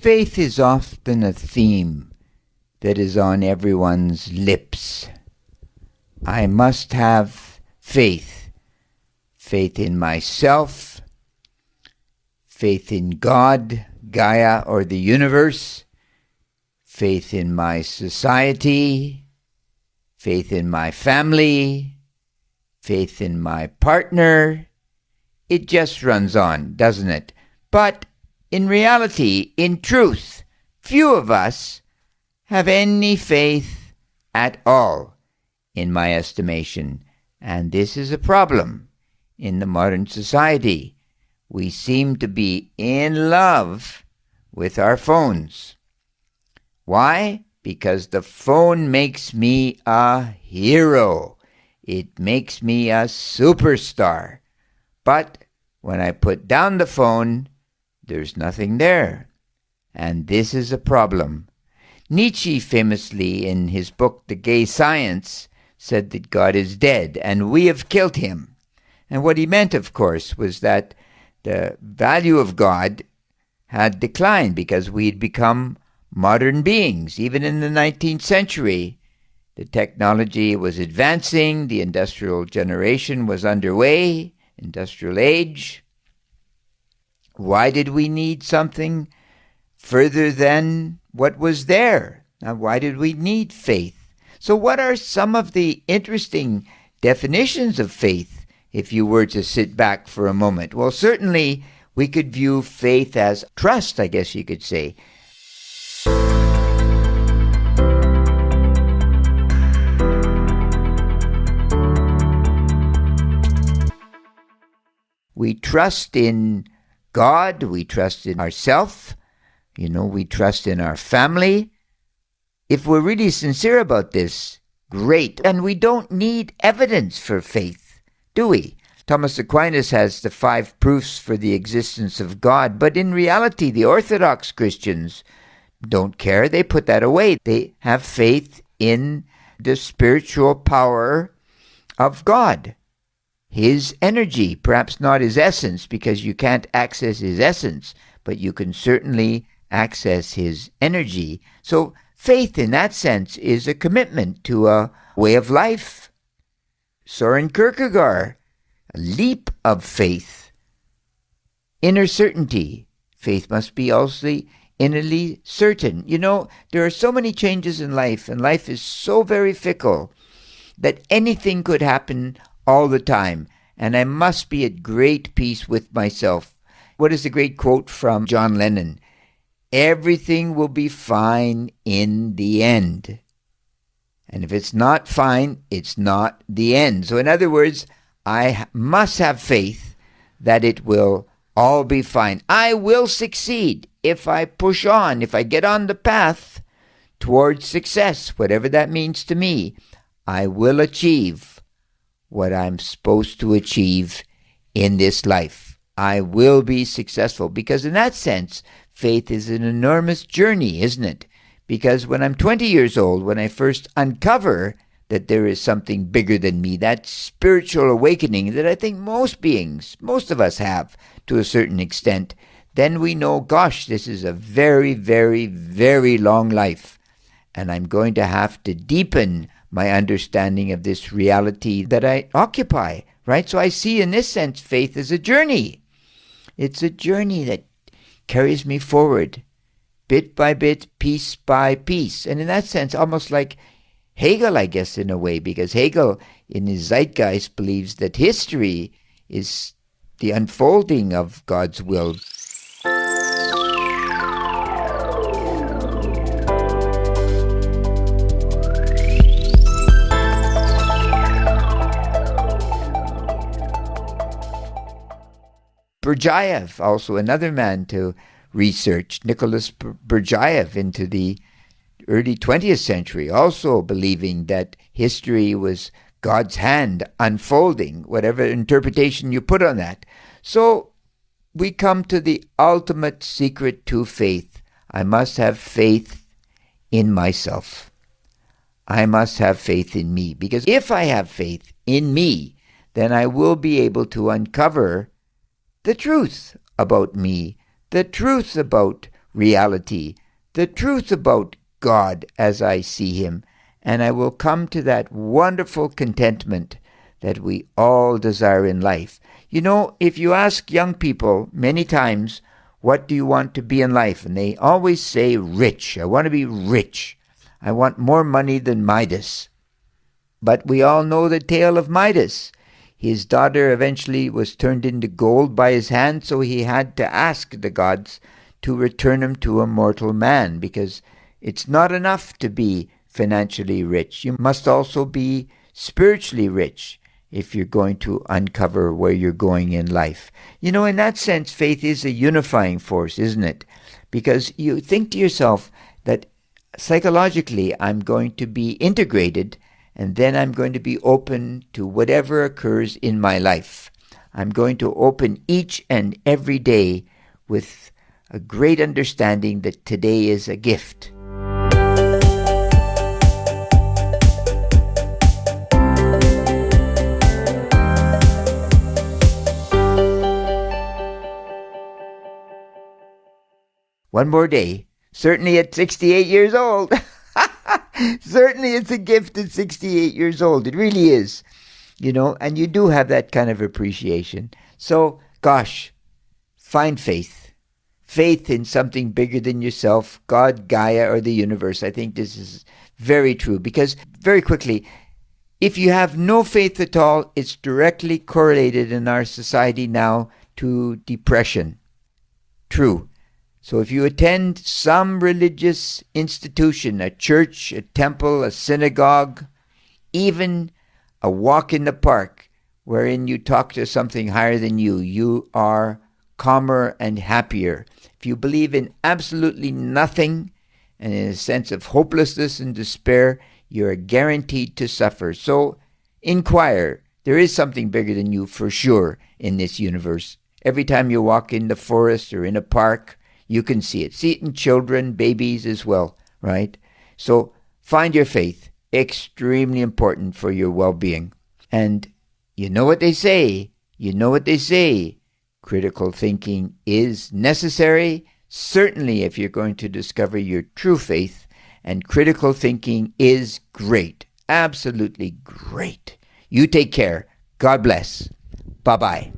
Faith is often a theme that is on everyone's lips. I must have faith. Faith in myself, faith in God, Gaia, or the universe, faith in my society, faith in my family, faith in my partner. It just runs on, doesn't it? But in reality, in truth, few of us have any faith at all, in my estimation. And this is a problem in the modern society. We seem to be in love with our phones. Why? Because the phone makes me a hero. It makes me a superstar. But when I put down the phone, there's nothing there. And this is a problem. Nietzsche famously, in his book The Gay Science, said that God is dead and we have killed him. And what he meant, of course, was that the value of God had declined because we had become modern beings. Even in the 19th century, the technology was advancing, the industrial generation was underway, industrial age. Why did we need something further than what was there? Now, why did we need faith? So what are some of the interesting definitions of faith, if you were to sit back for a moment? Well, certainly we could view faith as trust, I guess you could say. We trust in God, we trust in ourselves, we trust in our family. If we're really sincere about this, great. And we don't need evidence for faith, do we? Thomas Aquinas has the 5 proofs for the existence of God, but in reality, the Orthodox Christians don't care. They put that away. They have faith in the spiritual power of God. His energy, perhaps not his essence, because you can't access his essence, but you can certainly access his energy. So faith in that sense is a commitment to a way of life. Soren Kierkegaard, a leap of faith. Inner certainty. Faith must be also innerly certain. There are so many changes in life, and life is so very fickle that anything could happen all the time, and I must be at great peace with myself. What is the great quote from John Lennon? Everything will be fine in the end. And if it's not fine, it's not the end. So in other words, I must have faith that it will all be fine. I will succeed if I push on, if I get on the path towards success, whatever that means to me. I will achieve what I'm supposed to achieve in this life. I will be successful, because in that sense, faith is an enormous journey, isn't it? Because when I'm 20 years old, when I first uncover that there is something bigger than me, that spiritual awakening that I think most of us have to a certain extent, then we know, gosh, this is a very, very, very long life. And I'm going to have to deepen my understanding of this reality that I occupy, right? So I see in this sense, faith is a journey. It's a journey that carries me forward, bit by bit, piece by piece. And in that sense, almost like Hegel, I guess, in a way, because Hegel, in his Zeitgeist, believes that history is the unfolding of God's will. Berdyaev, also another man to research, Nicholas Berdyaev, into the early 20th century, also believing that history was God's hand unfolding, whatever interpretation you put on that. So we come to the ultimate secret to faith. I must have faith in myself. I must have faith in me, because if I have faith in me, then I will be able to uncover the truth about me, the truth about reality, the truth about God as I see him, and I will come to that wonderful contentment that we all desire in life. You know, if you ask young people many times, what do you want to be in life? And they always say rich. I want to be rich. I want more money than Midas. But we all know the tale of Midas. His daughter eventually was turned into gold by his hand, so he had to ask the gods to return him to a mortal man, because it's not enough to be financially rich. You must also be spiritually rich if you're going to uncover where you're going in life. You know, in that sense, faith is a unifying force, isn't it? Because you think to yourself that psychologically I'm going to be integrated, and then I'm going to be open to whatever occurs in my life. I'm going to open each and every day with a great understanding that today is a gift. One more day, certainly at 68 years old. Certainly it's a gift at 68 years old. It really is, you know, and you do have that kind of appreciation. So, gosh, find faith. Faith in something bigger than yourself, God, Gaia, or the universe. I think this is very true, because very quickly, if you have no faith at all, it's directly correlated in our society now to depression. True. So if you attend some religious institution, a church, a temple, a synagogue, even a walk in the park wherein you talk to something higher than you, you are calmer and happier. If you believe in absolutely nothing and in a sense of hopelessness and despair, you are guaranteed to suffer. So inquire. There is something bigger than you for sure in this universe. Every time you walk in the forest or in a park, you can see it. See it in children, babies as well, right? So find your faith. Extremely important for your well-being. And you know what they say. Critical thinking is necessary, certainly if you're going to discover your true faith. And critical thinking is great. Absolutely great. You take care. God bless. Bye-bye.